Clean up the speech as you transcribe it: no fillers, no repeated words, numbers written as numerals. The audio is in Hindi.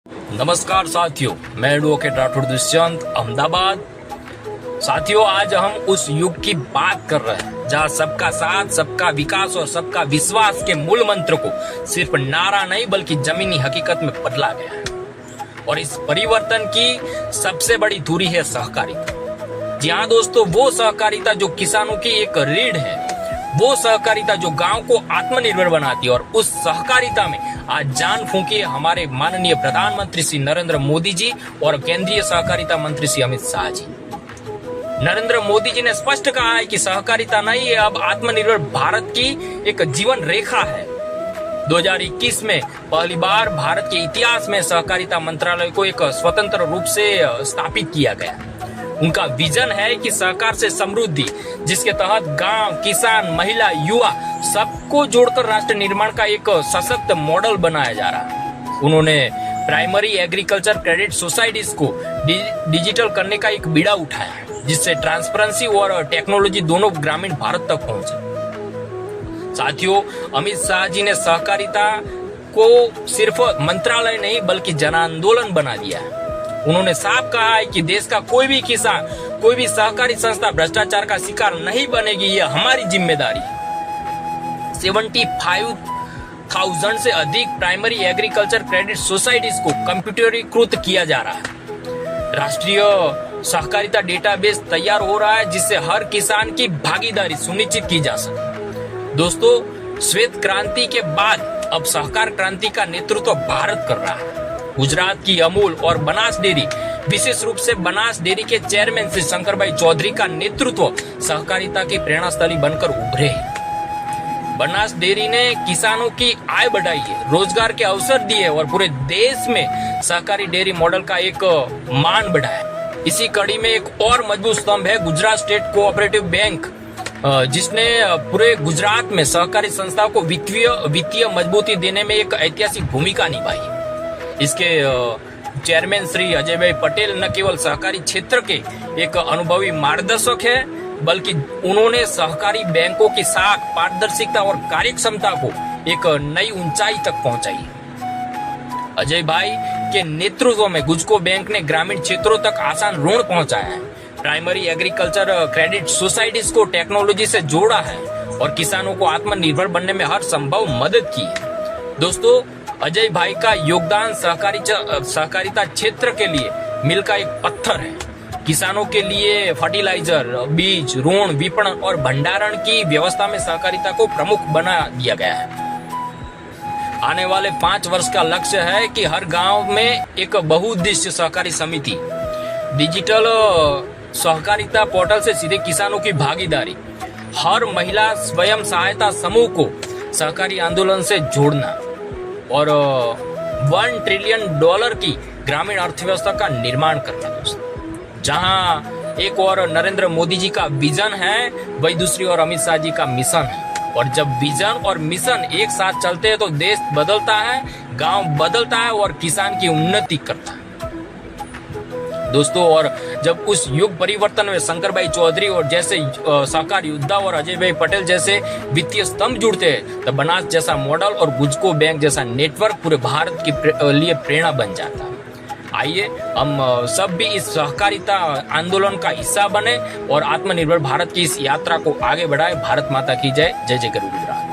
नमस्कार साथियों, मैं एडवोकेट राठौड़ दुष्यंत अहमदाबाद। साथियों, आज हम उस युग की बात कर रहे हैं जहां सबका साथ, सबका विकास और सबका विश्वास के मूल मंत्र को सिर्फ नारा नहीं बल्कि जमीनी हकीकत में बदला गया है। और इस परिवर्तन की सबसे बड़ी धुरी है सहकारिता। जी हाँ दोस्तों, वो सहकारिता जो किसानों की एक रीढ़ है, वो सहकारिता जो गांव को आत्मनिर्भर बनाती है। और उस सहकारिता में आज जान फूंकी है हमारे माननीय प्रधानमंत्री श्री नरेंद्र मोदी जी और केंद्रीय सहकारिता मंत्री श्री अमित शाह जी। नरेंद्र मोदी जी ने स्पष्ट कहा है कि सहकारिता नहीं है, अब आत्मनिर्भर भारत की एक जीवन रेखा है। 2021 में पहली बार भारत के इतिहास में सहकारिता मंत्रालय को एक स्वतंत्र रूप से स्थापित किया गया। उनका विजन है कि सहकार से समृद्धि, जिसके तहत गांव, किसान, महिला, युवा सबको जोड़कर राष्ट्र निर्माण का एक सशक्त मॉडल बनाया जा रहा है। उन्होंने प्राइमरी एग्रीकल्चर क्रेडिट सोसाइटीज को डिजिटल करने का एक बीड़ा उठाया है, जिससे ट्रांसपेरेंसी और टेक्नोलॉजी दोनों ग्रामीण भारत तक पहुंचे। साथियों, अमित शाह जी ने सहकारिता को सिर्फ मंत्रालय नहीं बल्कि जन आंदोलन बना दिया है। उन्होंने साफ कहा है कि देश का कोई भी किसान, कोई भी सहकारी संस्था भ्रष्टाचार का शिकार नहीं बनेगी, यह हमारी जिम्मेदारी है। 75,000 से अधिक प्राइमरी एग्रीकल्चर क्रेडिट सोसाइटीज को कंप्यूटरीकृत किया जा रहा है। राष्ट्रीय सहकारिता डेटाबेस तैयार हो रहा है, जिससे हर किसान की भागीदारी सुनिश्चित की जा सके। दोस्तों, श्वेत क्रांति के बाद अब सहकार क्रांति का नेतृत्व भारत कर रहा है। गुजरात की अमूल और बनास डेयरी, विशेष रूप से बनास डेयरी के चेयरमैन श्री शंकर भाई चौधरी का नेतृत्व सहकारिता की प्रेरणा स्थली बनकर उभरे हैं। बनास डेयरी ने किसानों की आय बढ़ाई है, रोजगार के अवसर दिए और पूरे देश में सहकारी डेयरी मॉडल का एक मान बढ़ाया। इसी कड़ी में एक और मजबूत स्तंभ है गुजरात स्टेट कोऑपरेटिव बैंक, जिसने पूरे गुजरात में सहकारी संस्थाओं को वित्तीय मजबूती देने में एक ऐतिहासिक भूमिका निभाई। इसके चेयरमैन श्री अजय भाई पटेल न केवल सहकारी क्षेत्र के एक अनुभवी मार्गदर्शक है, बल्कि उन्होंने सहकारी बैंकों की साख, पारदर्शिता और कार्यक्षमता को एक नई ऊंचाई तक पहुंचाई। अजय भाई के नेतृत्व में गुजको बैंक ने ग्रामीण क्षेत्रों तक आसान ऋण पहुंचाया है, प्राइमरी एग्रीकल्चर क्रेडिट सोसाइटीज को टेक्नोलॉजी से जोड़ा है और किसानों को आत्मनिर्भर बनने में हर संभव मदद की है। दोस्तों, अजय भाई का योगदान सहकारिता क्षेत्र के लिए मील का एक पत्थर है। किसानों के लिए फर्टिलाइजर, बीज, ऋण, विपणन और भंडारण की व्यवस्था में सहकारिता को प्रमुख बना दिया गया है। आने वाले 5 वर्ष का लक्ष्य है कि हर गांव में एक बहुउद्देश्य सहकारी समिति, डिजिटल सहकारिता पोर्टल से सीधे किसानों की भागीदारी, हर महिला स्वयं सहायता समूह को सहकारी आंदोलन से जोड़ना और $1 ट्रिलियन की ग्रामीण अर्थव्यवस्था का निर्माण करना। दोस्तों, जहां एक और नरेंद्र मोदी जी का विजन है, वही दूसरी ओर अमित शाह जी का मिशन है। और जब विजन और मिशन एक साथ चलते हैं तो देश बदलता है, गांव बदलता है और किसान की उन्नति करता है। दोस्तों, और जब उस युग परिवर्तन में शंकर भाई चौधरी और जैसे सहकार योद्धा और अजय भाई पटेल जैसे वित्तीय स्तंभ जुड़ते हैं, तब बनास जैसा मॉडल और गुजको बैंक जैसा नेटवर्क पूरे भारत के लिए प्रेरणा बन जाता है। आइए हम सब भी इस सहकारिता आंदोलन का हिस्सा बने और आत्मनिर्भर भारत की इस यात्रा को आगे बढ़ाए। भारत माता की जय। जय जय गरुड़ गुजरात।